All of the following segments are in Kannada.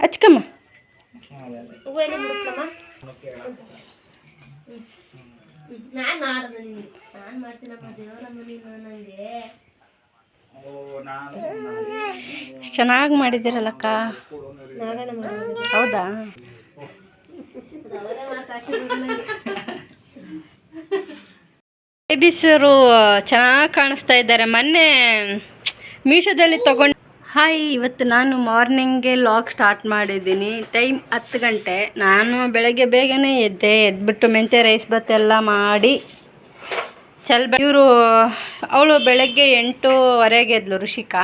ಹಚ್ಕಮ್ಮ. ಚೆನ್ನಾಗಿ ಮಾಡಿದ್ದೀರಲ್ಲಕ್ಕ. ಹೌದಾ? ಬೇಬಿಸರು ಚೆನ್ನಾಗಿ ಕಾಣಿಸ್ತಾ ಇದ್ದಾರೆ. ಮೊನ್ನೆ ಮೀಶೋದಲ್ಲಿ ತಗೊಂಡು. ಹಾಯ್, ಇವತ್ತು ನಾನು ಮಾರ್ನಿಂಗ್ಗೆ ಲಾಗ್ ಸ್ಟಾರ್ಟ್ ಮಾಡಿದ್ದೀನಿ. ಟೈಮ್ 10 ಗಂಟೆ. ನಾನು ಬೆಳಗ್ಗೆ ಬೇಗನೆ ಎದ್ಬಿಟ್ಟು ಮೆಂತ್ಯ ರೈಸ್ ಬತ್ತೆಲ್ಲ ಮಾಡಿ ಇವರು ಅವಳು ಬೆಳಗ್ಗೆ 8:15 ಎದ್ಲು ಋಷಿಕಾ.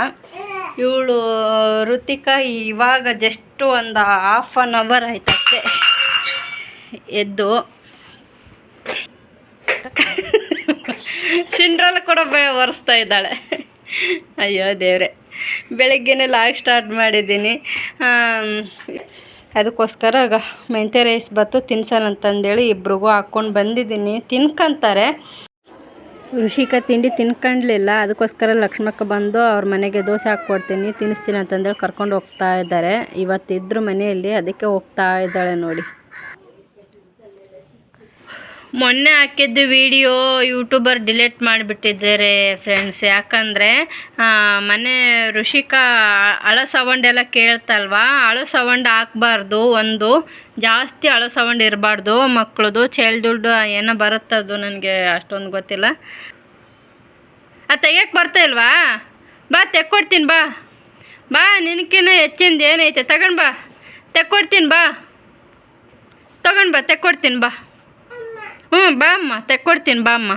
ಇವಳು ಋತಿಕಾ ಇವಾಗ ಜಸ್ಟ್ ಒಂದು ½ ಅನ್ ಅವರ್ ಆಯ್ತಷ್ಟೆ ಎದ್ದು. ಸಿಂಡ್ರಲ್ ಕೂಡ ಒರೆಸ್ತಾ ಇದ್ದಾಳೆ. ಅಯ್ಯೋ ದೇವ್ರೆ, ಬೆಳಗ್ಗೆನೇ ಲಾಗ್ ಸ್ಟಾರ್ಟ್ ಮಾಡಿದ್ದೀನಿ. ಅದಕ್ಕೋಸ್ಕರ ಮೆಂತ್ಯ ರೈಸ್ ಬತ್ತು ತಿನ್ಸೋಣ ಅಂತಂದೇಳಿ ಇಬ್ರಿಗೂ ಹಾಕ್ಕೊಂಡು ಬಂದಿದ್ದೀನಿ. ತಿನ್ಕೊಂತಾರೆ. ಋಷಿಕಾ ತಿಂಡಿ ತಿನ್ಕೊಂಡ್ಲಿಲ್ಲ. ಅದಕ್ಕೋಸ್ಕರ ಲಕ್ಷ್ಮಕ್ಕ ಬಂದು ಅವ್ರ ಮನೆಗೆ ದೋಸೆ ಹಾಕ್ಕೊಡ್ತೀನಿ, ತಿನ್ನಿಸ್ತೀನಿ ಅಂತಂದೇಳಿ ಕರ್ಕೊಂಡು ಹೋಗ್ತಾ ಇದ್ದಾರೆ. ಇವತ್ತಿದ್ರು ಮನೆಯಲ್ಲಿ, ಅದಕ್ಕೆ ಹೋಗ್ತಾ ಇದ್ದಾಳೆ ನೋಡಿ. ಮೊನ್ನೆ ಹಾಕಿದ್ದು ವಿಡಿಯೋ ಯೂಟ್ಯೂಬರ್ ಡಿಲೀಟ್ ಮಾಡಿಬಿಟ್ಟಿದ್ದಾರೆ ಫ್ರೆಂಡ್ಸ್. ಯಾಕಂದರೆ ಮನೆ ಋಷಿಕಾ ಅಳೋ ಸೌಂಡ್ ಎಲ್ಲ ಕೇಳ್ತಲ್ವಾ, ಅಳೋ ಸೌಂಡ್ ಹಾಕ್ಬಾರ್ದು. ಒಂದು ಜಾಸ್ತಿ ಅಳೋ ಸೌಂಡ್ ಇರಬಾರ್ದು. ಮಕ್ಕಳದು ಚೈಲ್ಡ್ಹುಡ್ ಏನೋ ಬರುತ್ತದು, ನನಗೆ ಅಷ್ಟೊಂದು ಗೊತ್ತಿಲ್ಲ. ತೆಗಿಯಕ್ಕೆ ಬರ್ತಾ ಇಲ್ವಾ? ಬಾ ತೆಕ್ಕೊಡ್ತೀನಿ, ಬಾ ಬಾ. ನಿನಕಿನ್ನ ಹೆಚ್ಚಿಂದ ಏನೈತೆ ತಗೊಂಡು ಬಾ, ತೆಕ್ಕೊಡ್ತೀನಿ ಬಾ. ತಗೊಂಡು ಬಾ, ತೆಕ್ಕೊಡ್ತೀನಿ ಬಾ. ಬಾ ಅಮ್ಮ, ತೆಕ್ಕೊಡ್ತೀನಿ ಬಾ ಅಮ್ಮ.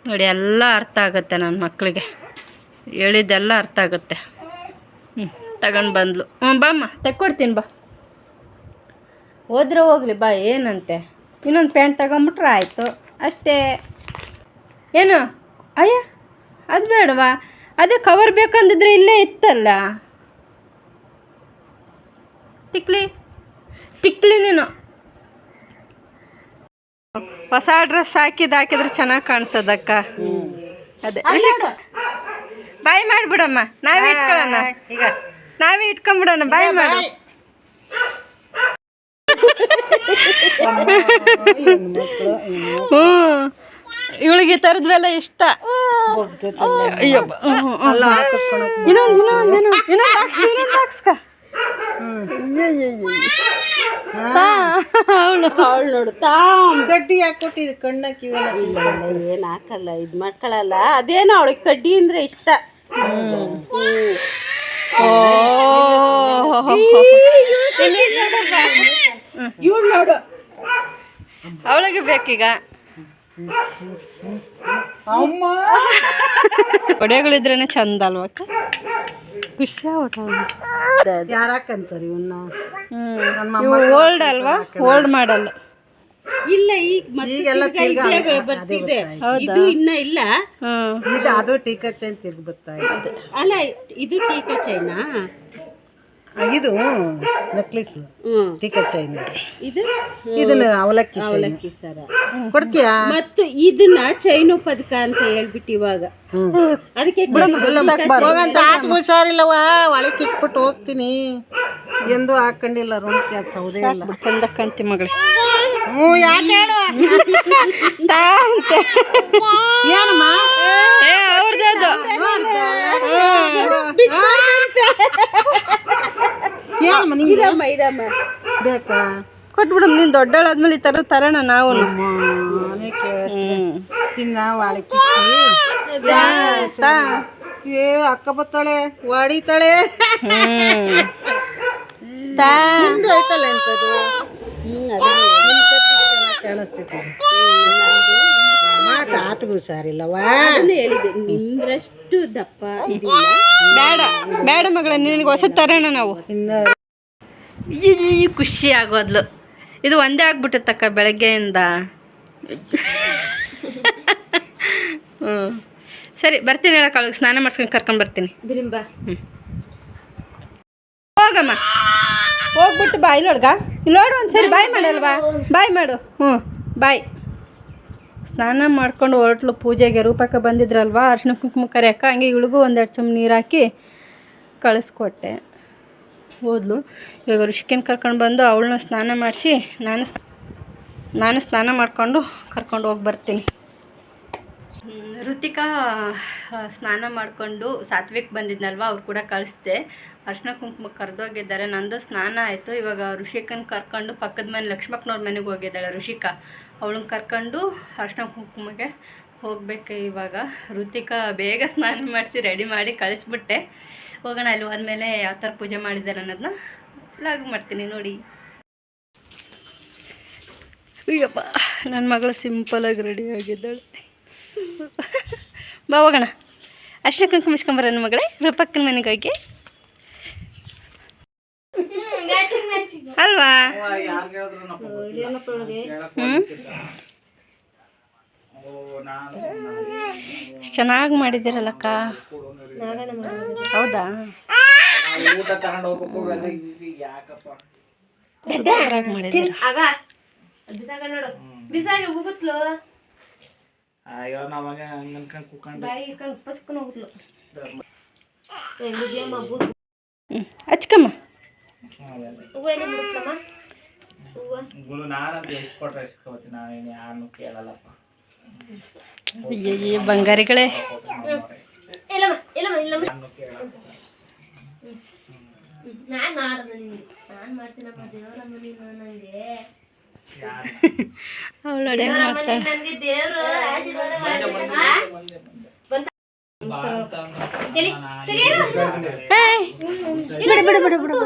ನೋಡಿ, ಎಲ್ಲ ಅರ್ಥ ಆಗುತ್ತೆ ನನ್ನ ಮಕ್ಕಳಿಗೆ, ಹೇಳಿದ್ದೆಲ್ಲ ಅರ್ಥ ಆಗುತ್ತೆ. ತಗೊಂಡು ಬಂದ್ಲು. ಬಾ ಅಮ್ಮ, ತೆಕ್ಕೊಡ್ತೀನಿ ಬಾ. ಹೋದ್ರೆ ಹೋಗಲಿ ಬಾ, ಏನಂತೆ. ಇನ್ನೊಂದು ಪ್ಯಾಂಟ್ ತಗೊಂಬಿಟ್ರೆ ಆಯಿತು ಅಷ್ಟೇ. ಏನು ಅಯ್ಯ, ಅದು ಬೇಡವಾ? ಅದೇ ಕವರ್ ಬೇಕಂದಿದ್ರೆ ಇಲ್ಲೇ ಇತ್ತಲ್ಲ. ತಿಕ್ಲಿ ನೀನು. ಹೊಸ ಡ್ರೆಸ್ ಹಾಕಿದ್ರೆ ಚೆನ್ನಾಗಿ ಕಾಣಿಸೋದಕ್ಕ. ಅದೇ ಬಾಯ್ ಮಾಡಿಬಿಡಮ್ಮ, ನಾವೇ ಇಟ್ಕೊಳ್ಳೋಣ. ನಾವೇ ಇಟ್ಕೊಂಬಿಡೋಣ, ಬಾಯ್ ಮಾಡು. ಇವಳಿಗೆ ಥರದ್ವೆಲ್ಲ ಇಷ್ಟ. ಇನ್ನೊಂದು ಹಾಕ್ಸ್ಕ. ಅವಳು ನೋಡು, ಕಡ್ಡಿ ಹಾಕೊಟ್ಟಿದ್ ಕಣ್ಣಾಕಿ ಏನು ಹಾಕಲ್ಲ, ಇದು ಮಾಡ್ಕೊಳ್ಳಲ್ಲ. ಅದೇನೋ ಅವಳಿಗೆ ಕಡ್ಡಿ ಅಂದ್ರೆ ಇಷ್ಟ. ಇವಳು ನೋಡು, ಅವಳಿಗೆ ಬೇಕೀಗ. ಒಡೆಗಳಿದ್ರೇನೆ ಚಂದ ಅಲ್ವಕ್ಕ, ಖುಷಿ ಆಗುತ್ತೆ. ಯಾರಾಕಂತಾರ ಇವನ್ನ? ಓಲ್ಡ್ ಅಲ್ವಾ, ಓಲ್ಡ್ ಮಾಡಲ್ಲ. ಇಲ್ಲ, ಈಗೆಲ್ಲ ಬರ್ತಿದೆ. ಇದು ಇನ್ನ ಇಲ್ಲ. ಇದು ಅದು ಟೀಕಾ ಚೈನ್ ತಿರ್ಗಿ ಬರ್ತಾ ಇದೆ. ಅಲ್ಲ, ಇದು ಟೀಕಾ ಚೈನಾ? ಇದು ನೆಕ್ಲೆಸ್ ಟೀಕಾ ಚೈನ್. ಇದು ಇದನ್ನ ಅವಲಕ್ಕಿ ಸರ ಕೊಡ್ತೀಯಾ? ಮತ್ತು ಇದನ್ನ ಚೈನು ಪದಕ ಅಂತ ಹೇಳ್ಬಿಟ್ಟು ಇವಾಗ ಅದಕ್ಕೆ ಹೋಗಂತ ಆತ್ ಹುಷಾರಿಲ್ಲವ, ಒಳಗೆ ಇಕ್ಬಿಟ್ಟು ಹೋಗ್ತೀನಿ. ಎಂದು ಹಾಕೊಂಡಿಲ್ಲ, ರೂಮ್ ಕೆಲಸ ಸೌದೆ ಇಲ್ಲ. ಚಂದಕ್ಕಂತಿ ಮಗಳು. ಯಾಕೆ ಹೇಳು? ಏನಮ್ಮ ಅವ್ರದ್ದು ಏನಮ್ಮ ನಿಮ್ಗೆ ಬೇಕಾ? ಕೊಟ್ಬಿಡಮ್, ನೀನು ದೊಡ್ಡಳಾದ್ಮೇಲೆ ಈ ಥರ ತರೋಣ ನಾವು. ಇನ್ನ ವಾಳಿಕ್ಕಿ ಅಕ್ಕ ಬತ್ತಾಳೆ, ವಾಡಿತಾಳೆ. ಐತಲ್ಲ ಎಂತದು ಕಾಣಿಸ್ತೈತಿ. ಮಾತು ಆತಗೂ ಹುಷಾರಿಲ್ಲವಾ? ಹೇಳಿದೆ, ನಿಮ್ದ್ರಷ್ಟು ದಪ್ಪ ಇದಿಲ್ಲ. ಬೇಡ ಮಗಳ, ನಿನಗೆ ಹೊಸ ತರೋಣ ನಾವು. ಈ ಖುಷಿ ಆಗೋದ್ಲು. ಇದು ಒಂದೇ ಆಗ್ಬಿಟ್ಟತ್ತಕ್ಕ ಬೆಳಗ್ಗೆಯಿಂದ. ಸರಿ, ಬರ್ತೀನಿ ಹೇಳಕ್ಕ. ಅವಳಿಗೆ ಸ್ನಾನ ಮಾಡ್ಸ್ಕೊಂಡು ಕರ್ಕೊಂಡು ಬರ್ತೀನಿ. ಹೋಗಮ್ಮ, ಹೋಗ್ಬಿಟ್ಟು ಬಾಯ್ ನೋಡ್ಗ. ನೋಡು ಒಂದ್ಸರಿ ಬಾಯ್ ಮಾಡಲ್ವಾ? ಬಾಯ್ ಮಾಡು. ಬಾಯ್. ಸ್ನಾನ ಮಾಡ್ಕೊಂಡು ಹೊರಟ್ಲು ಪೂಜೆಗೆ. ರೂಪಕ್ಕ ಬಂದಿದ್ರಲ್ವಾ ಅರ್ಶಿನ ಕುಂಕುಮ ಕರೆಯಕ್ಕ, ಹಂಗೆ ಇವಳಿಗೂ ಒಂದೆರಡು ಚಮ್ ನೀರು ಹಾಕಿ ಕಳಿಸ್ಕೊಟ್ಟೆ. ಹೋದ್ಲು. ಇವಾಗ ಋಷಿಕನ್ ಕರ್ಕೊಂಡು ಬಂದು ಅವಳನ್ನ ಸ್ನಾನ ಮಾಡಿಸಿ ನಾನು ಸ್ನಾನ ಮಾಡಿಕೊಂಡು ಕರ್ಕೊಂಡು ಹೋಗಿ ಬರ್ತೀನಿ. ಋತಿಕಾ ಸ್ನಾನ ಮಾಡಿಕೊಂಡು ಸಾತ್ವಿಕ್ ಬಂದಿದ್ನಲ್ವ, ಅವ್ರು ಕೂಡ ಕಳಿಸ್ದೆ. ಅರ್ಶಿನ ಕುಂಕುಮ ಕರೆದೋಗಿದ್ದಾರೆ. ನಂದು ಸ್ನಾನ ಆಯಿತು. ಇವಾಗ ಋಷಿಕನ್ ಕರ್ಕೊಂಡು ಪಕ್ಕದ ಮನೆ ಲಕ್ಷ್ಮಕ್ಕನವ್ರ ಮನೆಗೆ ಹೋಗಿದ್ದಾಳೆ ಋಷಿಕಾ. ಅವಳನ್ನ ಕರ್ಕೊಂಡು ಅರ್ಶಿನ ಕುಂಕುಮಗೆ ಹೋಗ್ಬೇಕು. ಇವಾಗ ಋತಿಕಾ ಬೇಗ ಸ್ನಾನ ಮಾಡಿಸಿ ರೆಡಿ ಮಾಡಿ ಕಳಿಸ್ಬಿಟ್ಟೆ. ಹೋಗೋಣ, ಅಲ್ಲಿ ಹೋದ್ಮೇಲೆ ಯಾವ ಥರ ಪೂಜೆ ಮಾಡಿದ್ದಾರೆ ಅನ್ನೋದನ್ನ ಲಾಗ್ ಮಾಡ್ತೀನಿ ನೋಡಿ. ಅಯ್ಯಪ್ಪ, ನನ್ನ ಮಗಳು ಸಿಂಪಲಾಗಿ ರೆಡಿ ಆಗಿದ್ದಾಳೆ. ಬಾ ಹೋಗೋಣ, ಅರ್ಶಿನ ಕುಂಕುಮ ಇಸ್ಕೊಂಬರ ನನ್ನ ಮಗಳೇ. ಪಕ್ಕನ ಮನೆಗೆ ಹೋಗಿ ಅಲ್ವಾ? ಚೆನ್ನಾಗಿ ಮಾಡಿದ್ದೀರಲ್ಲಕ್ಕ. ಹೌದಾ? ಮಾಡಿದ್ದೀರ. ಹಚ್ಕಮ್ಮ. ಅಯ್ಯಯ್ಯ ಬಂಗಾರಿಗಳೇ. ಅವಳು ಅಡೆ ಮಾಡ್ತಾಳೆ. ಬಿಡು ಬಿಡು ಬಿಡು ಬಿಡು.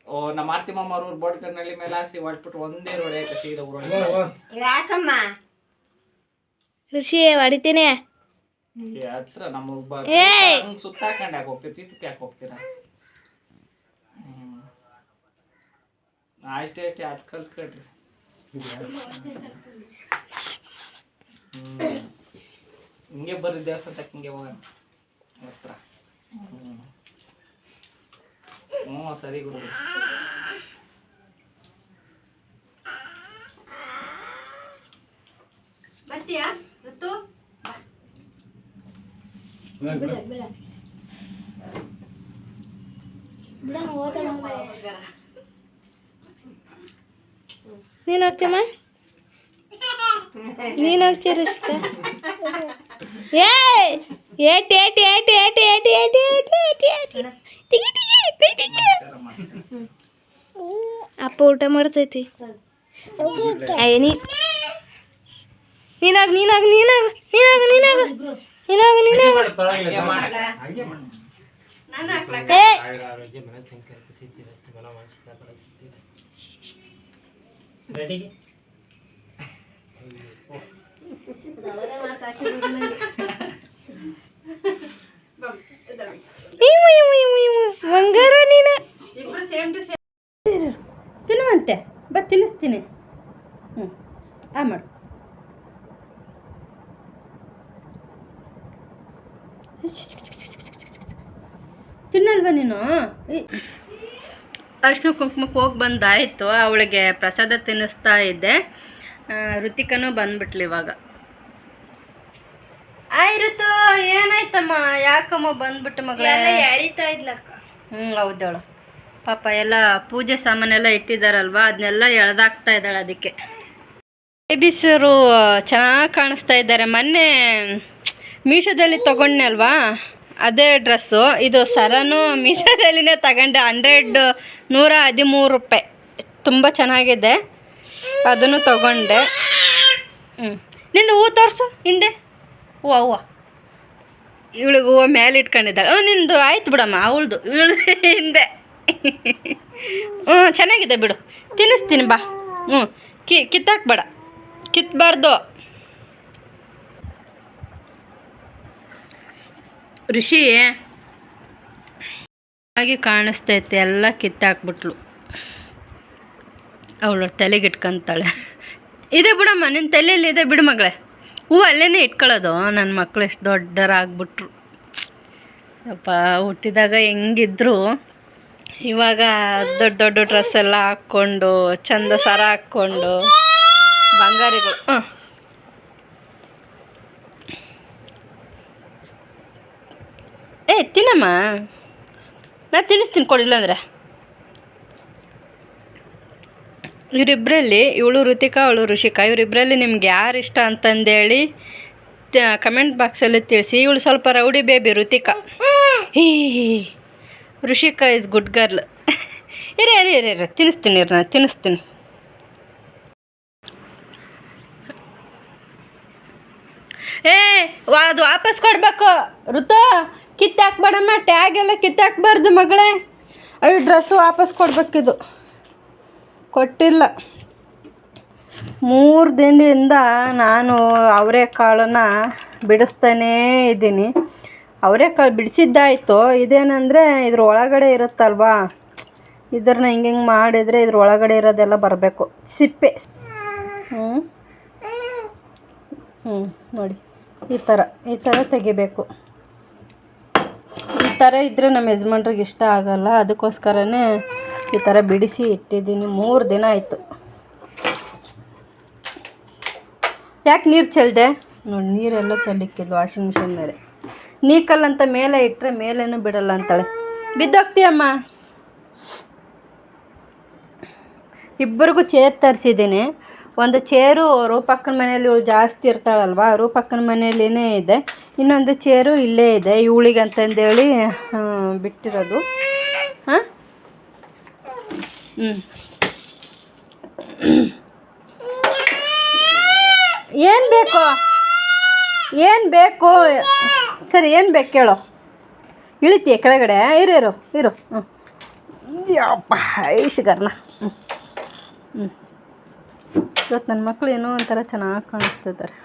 ಓ ನಮ್ಮ ಆರ್ತಿ ಮಾಮರು ಬೋಡ್ಕರ್ನಲ್ಲಿ ಮೇಲೆ ಹಾಸಿ ಹೊಡ್ಬಿಟ್ಟು ಒಂದೇ ರೋಡೆ ಸೀದಾ ಊರೊಳಗೆ. ಯಾಕಮ್ಮ ಋಷಿ ಹೊಡಿತೀನಿ ಹತ್ರ ನಮ್ಮ ಸುತ್ತಾಕೊಂಡು ಯಾಕೆ ಹೋಗ್ತೀವಿ, ತಿತ್ತಕ್ಕೆ ಯಾಕೆ ಹೋಗ್ತೀರಾ? ಅಷ್ಟೇ ಅಷ್ಟೇ ಅದು ಕಲ್ತ್ಕೊಳ್ರಿ. ಹಿಂಗೆ ಬರ್ರಿ ದೇವಸ್ಥಾನ ತಕ್ಕ ಹಿಂಗೆ ಹೋಗೋಣ ಹತ್ರ. ಸರಿ ಗುರು. ಬರ್ತೀಯಾ ಋತು? ನೀನು ಹೋಗ್ತೀಯಮ್ಮ? ನೀನು ಹೋಗ್ತೀಯ ಋಷಿಕ? ಏಟಿ ಏಟಿ ಏಟಿ ಏಟಿ ಏಟಿ ಏಟಿ ಏಟಿ ಏಟಿ ಅಪ್ಪ ಊಟ ಮಾಡ್ತೈತಿ. ನೀನಾಗ ನೀನಾಗ ನೀನಾಗ ನೀನಾಗ ನೀನಾಗ ನೀನಾಗ ನೀನಾಗ ಬಂಗಾರ ನೀನು ತಿನ್ನುವಂತೆ ಬಾ, ತಿನ್ನಿಸ್ತೀನಿ. ಆ ಮಾಡು. ತಿನ್ನಲ್ವ ನೀನು? ಅರ್ಶಿನ ಕುಂಕುಮಕ್ಕೆ ಹೋಗಿ ಬಂದಾಯಿತು. ಅವಳಿಗೆ ಪ್ರಸಾದ ತಿನ್ನಿಸ್ತಾ ಇದ್ದೆ. ಋತಿಕನೂ ಬಂದ್ಬಿಟ್ಲು ಇವಾಗ. ಋತು ಏನಾಯ್ತಮ್ಮ? ಯಾಕಮ್ಮ ಬಂದ್ಬಿಟ್ಟು ಮಗಳೇ? ಎಳಿತಾ ಇದ್ಲಕ್ಕ. ಹೌದವಳು ಪಾಪ ಎಲ್ಲ ಪೂಜೆ ಸಾಮಾನೆಲ್ಲ ಇಟ್ಟಿದ್ದಾರಲ್ವ, ಅದನ್ನೆಲ್ಲ ಎಳೆದಾಕ್ತಾ ಇದ್ದಾಳೆ. ಅದಕ್ಕೆ ಬೇಬಿಸರು ಚೆನ್ನಾಗಿ ಕಾಣಿಸ್ತಾ ಇದ್ದಾರೆ. ಮೊನ್ನೆ ಮೀಶೋದಲ್ಲಿ ತೊಗೊಂಡೆ ಅಲ್ವಾ, ಅದೇ ಡ್ರೆಸ್ಸು. ಇದು ಸರನು ಮೀಶೋದಲ್ಲಿನೇ ತಗೊಂಡೆ. 113 ರೂಪಾಯಿ. ತುಂಬ ಚೆನ್ನಾಗಿದೆ. ಅದನ್ನು ತೊಗೊಂಡೆ. ನಿಂದು ಹೂವು ತೋರಿಸು ಹಿಂದೆ. ಹೂವು ಇವಳಿಗೆ ಹೂವು ಮೇಲೆ ಇಟ್ಕೊಂಡಿದ್ದಾಳೆ. ನಿಂದು ಆಯ್ತು ಬಿಡಮ್ಮ, ಅವಳದು ಇವಳು ಹಿಂದೆ. ಚೆನ್ನಾಗಿದೆ ಬಿಡು, ತಿನ್ನಿಸ್ತೀನಿ ಬಾ. ಕಿತ್ತಾಕ್ಬೇಡ, ಕಿತ್ತಬಾರ್ದು. ಋಷಿ ಹಾಗೆ ಕಾಣಿಸ್ತೈತೆ, ಎಲ್ಲ ಕಿತ್ತಾಕ್ಬಿಟ್ಲು. ಅವಳು ತಲೆಗೆ ಇಟ್ಕೊಂತಾಳೆ. ಇದೆ ಬಿಡಮ್ಮ, ನಿನ್ನ ತಲೆಯಲ್ಲಿ ಇದೆ ಬಿಡು ಮಗಳೇ. ಹೂವು ಅಲ್ಲೇ ಇಟ್ಕೊಳ್ಳೋದು. ನನ್ನ ಮಕ್ಕಳು ಎಷ್ಟು ದೊಡ್ಡರಾಗ್ಬಿಟ್ರು. ಅಪ್ಪ ಹುಟ್ಟಿದಾಗ ಹೆಂಗಿದ್ರು, ಇವಾಗ ದೊಡ್ಡ ದೊಡ್ಡ ಡ್ರೆಸ್ ಎಲ್ಲ ಹಾಕ್ಕೊಂಡು ಚಂದ ಸರ ಹಾಕ್ಕೊಂಡು ಬಂಗಾರಿಗಳು. ತಿನ್ನಮ್ಮ, ನಾ ತಿನ್ನಿಸ್ತೀನಿ ಕೊಡಿಲ್ಲ ಅಂದರೆ. ಇವರಿಬ್ಬರಲ್ಲಿ ಇವಳು ಋತಿಕಾ ಅವಳು ಋಷಿಕಾ, ಇವರಿಬ್ಬರಲ್ಲಿ ನಿಮ್ಗೆ ಯಾರು ಇಷ್ಟ ಅಂತಂದೇಳಿ ಕಮೆಂಟ್ ಬಾಕ್ಸಲ್ಲಿ ತಿಳಿಸಿ. ಇವಳು ಸ್ವಲ್ಪ rowdy baby Ritika, he Rushika is good girl. ಇರಿ ತಿನ್ನಿಸ್ತೀನಿ, ನಾನು ತಿನ್ನಿಸ್ತೀನಿ. ಅದು ವಾಪಸ್ ಕೊಡಬೇಕು ಋತು, ಕಿತ್ತಾಕ್ಬೇಡಮ್ಮ, ಟ್ಯಾಗ್ ಎಲ್ಲ ಕಿತ್ತಾಕ್ಬಾರ್ದು ಮಗಳೇ. ಅಯ್ಯೋ ಡ್ರೆಸ್ಸು ವಾಪಸ್ ಕೊಡ್ಬೇಕಿದು, ಕೊಟ್ಟಿಲ್ಲ. 3 ದಿನದಿಂದ ನಾನು ಅವರೆಕಾಳನ್ನ ಬಿಡಿಸ್ತಾನೇ ಇದ್ದೀನಿ. ಅವರೆಕಾಳು ಬಿಡಿಸಿದ್ದಾಯಿತು, ಇದೇನೆಂದರೆ ಇದ್ರ ಒಳಗಡೆ ಇರುತ್ತಲ್ವಾ, ಇದ್ರನ್ನ ಹಿಂಗೆ ಮಾಡಿದರೆ ಇದ್ರ ಒಳಗಡೆ ಇರೋದೆಲ್ಲ ಬರಬೇಕು, ಸಿಪ್ಪೆ. ನೋಡಿ ಈ ಥರ ತೆಗಿಬೇಕು. ಈ ಥರ ಇದ್ದರೆ ನಮ್ಮ ಯಜಮಾನ್ರಿಗೆ ಇಷ್ಟ ಆಗಲ್ಲ, ಅದಕ್ಕೋಸ್ಕರನೇ ಈ ಥರ ಬಿಡಿಸಿ ಇಟ್ಟಿದ್ದೀನಿ. 3 ದಿನ ಆಯಿತು. ಯಾಕೆ ನೀರು ಚೆಲ್ಲಿದೆ ನೋಡಿ, ನೀರೆಲ್ಲ ಚೆಲ್ಲಿಕ್ಕಿದ್ಲು ವಾಷಿಂಗ್ ಮಿಷಿನ್ ಮೇಲೆ. ನೀಕಲ್ಲಂತ ಮೇಲೆ ಇಟ್ಟರೆ ಮೇಲೇನೂ ಬಿಡಲ್ಲ ಅಂತಾಳೆ. ಬಿದ್ದೋಗ್ತೀಯಮ್ಮ. ಇಬ್ಬರಿಗೂ ಚೇರ್ ತರಿಸಿದ್ದೀನಿ. ಒಂದು ಚೇರು ರೂಪಕ್ಕನ ಮನೇಲಿ ಇವಳು ಜಾಸ್ತಿ ಇರ್ತಾಳಲ್ವ, ರೂಪಕ್ಕನ ಮನೆಯಲ್ಲೇ ಇದೆ. ಇನ್ನೊಂದು ಚೇರು ಇಲ್ಲೇ ಇದೆ ಇವಳಿಗೆ ಅಂತಂದೇಳಿ ಬಿಟ್ಟಿರೋದು. ಹಾಂ ಏನು ಬೇಕು ಸರಿ, ಏನು ಬೇಕು ಕೇಳೋ. ಇಳಿತೀಯ ಕೆಳಗಡೆ? ಇರು. ಯಪ್ಪ ಐಶ್ಗರ್ನ. ಇವತ್ತು ನನ್ನ ಮಕ್ಕಳು ಏನೋ ಒಂಥರ ಚೆನ್ನಾಗಿ ಕಾಣಿಸ್ತಿದ್ದಾರೆ.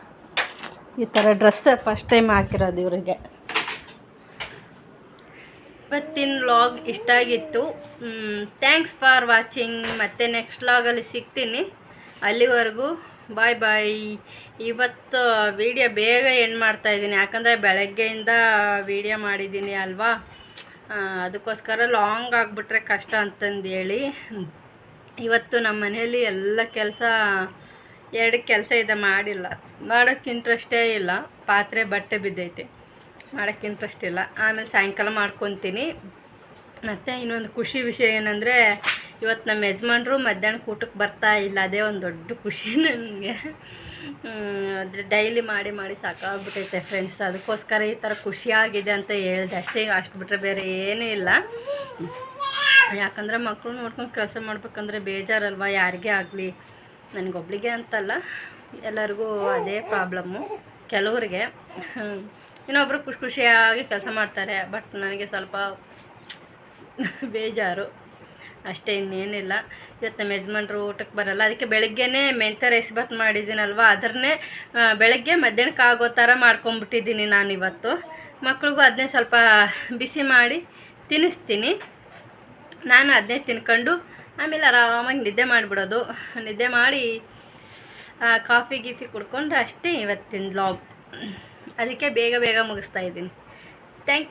ಈ ಥರ ಡ್ರೆಸ್ ಫಸ್ಟ್ ಟೈಮ್ ಹಾಕಿರೋದು ಇವರಿಗೆ. ಇವತ್ತಿನ ವ್ಲಾಗ್ ಇಷ್ಟ ಆಗಿತ್ತು. Thanks for watching. ಮತ್ತೆ ನೆಕ್ಸ್ಟ್ ವ್ಲಾಗಲ್ಲಿ ಸಿಗ್ತೀನಿ. ಅಲ್ಲಿವರೆಗೂ ಬಾಯ್ ಬಾಯ್. ಇವತ್ತು ವೀಡಿಯೋ ಬೇಗ ಎಂಡ್ ಮಾಡ್ತಾಯಿದ್ದೀನಿ, ಯಾಕಂದರೆ ಬೆಳಗ್ಗೆಯಿಂದ ವೀಡಿಯೋ ಮಾಡಿದ್ದೀನಿ ಅಲ್ವಾ, ಅದಕ್ಕೋಸ್ಕರ ಲಾಂಗ್ ಆಗಿಬಿಟ್ರೆ ಕಷ್ಟ ಅಂತಂದೇಳಿ ಇವತ್ತು ನಮ್ಮ ಮನೆಯಲ್ಲಿ ಎಲ್ಲ ಕೆಲಸ 2 ಕೆಲಸ ಇದೆ, ಮಾಡಿಲ್ಲ. ಮಾಡೋಕ್ಕೆ ಇಂಟ್ರೆಸ್ಟೇ ಇಲ್ಲ. ಪಾತ್ರೆ ಬಟ್ಟೆ ಬಿದ್ದೈತೆ, ಮಾಡೋಕ್ಕೆ ಇಂಟ್ರೆಸ್ಟ್ ಇಲ್ಲ. ಆಮೇಲೆ ಸಾಯಂಕಾಲ ಮಾಡ್ಕೊತೀನಿ. ಮತ್ತು ಇನ್ನೊಂದು ಖುಷಿ ವಿಷಯ ಏನಂದರೆ, ಇವತ್ತು ನಮ್ಮ ಯಜಮಾನ್ರು ಮಧ್ಯಾಹ್ನಕ್ಕೆ ಊಟಕ್ಕೆ ಬರ್ತಾ ಇಲ್ಲ. ಅದೇ ಒಂದು ದೊಡ್ಡ ಖುಷಿ ನನಗೆ. ಆದರೆ ಡೈಲಿ ಮಾಡಿ ಸಾಕಾಗ್ಬಿಟ್ಟೈತೆ ಫ್ರೆಂಡ್ಸ್. ಅದಕ್ಕೋಸ್ಕರ ಈ ಥರ ಖುಷಿಯಾಗಿದೆ ಅಂತ ಹೇಳಿದೆ ಅಷ್ಟೇ. ಅಷ್ಟು ಬಿಟ್ಟರೆ ಬೇರೆ ಏನೂ ಇಲ್ಲ. ಯಾಕಂದರೆ ಮಕ್ಕಳು ನೋಡ್ಕೊಂಡು ಕೆಲಸ ಮಾಡ್ಬೇಕಂದ್ರೆ ಬೇಜಾರಲ್ವ, ಯಾರಿಗೇ ಆಗಲಿ. ನನಗೊಬ್ಳಿಗೆ ಅಂತಲ್ಲ, ಎಲ್ಲರಿಗೂ ಅದೇ ಪ್ರಾಬ್ಲಮ್ಮು. ಕೆಲವ್ರಿಗೆ ಇನ್ನೊಬ್ಬರು ಖುಷಿಯಾಗಿ ಕೆಲಸ ಮಾಡ್ತಾರೆ, ಬಟ್ ನನಗೆ ಸ್ವಲ್ಪ ಬೇಜಾರು ಅಷ್ಟೇ, ಇನ್ನೇನಿಲ್ಲ. ಇವತ್ತು ನಮ್ಮ ಯಜಮಾನ್ರು ಊಟಕ್ಕೆ ಬರಲ್ಲ, ಅದಕ್ಕೆ ಬೆಳಗ್ಗೆನೇ ಮೆಂತ್ಯ ರೈಸ್ ಬಾತ್ ಮಾಡಿದ್ದೀನಲ್ವ, ಅದನ್ನೇ ಬೆಳಗ್ಗೆ ಮಧ್ಯಾಹ್ನಕ್ಕೆ ಆಗೋ ಥರ ಮಾಡ್ಕೊಂಬಿಟ್ಟಿದ್ದೀನಿ ನಾನು ಇವತ್ತು. ಮಕ್ಳಿಗೂ ಅದನ್ನೇ ಸ್ವಲ್ಪ ಬಿಸಿ ಮಾಡಿ ತಿನ್ನಿಸ್ತೀನಿ. ನಾನು ಅದನ್ನೇ ತಿನ್ಕೊಂಡು ಆಮೇಲೆ ಆರಾಮಾಗಿ ನಿದ್ದೆ ಮಾಡಿಬಿಡೋದು. ನಿದ್ದೆ ಮಾಡಿ ಕಾಫಿ ಕುಡ್ಕೊಂಡು ಅಷ್ಟೇ ಇವತ್ತಿನ ವ್ಲಾಗ್. ಅದಕ್ಕೆ ಬೇಗ ಮುಗಿಸ್ತಾ ಇದ್ದೀನಿ. Thank you.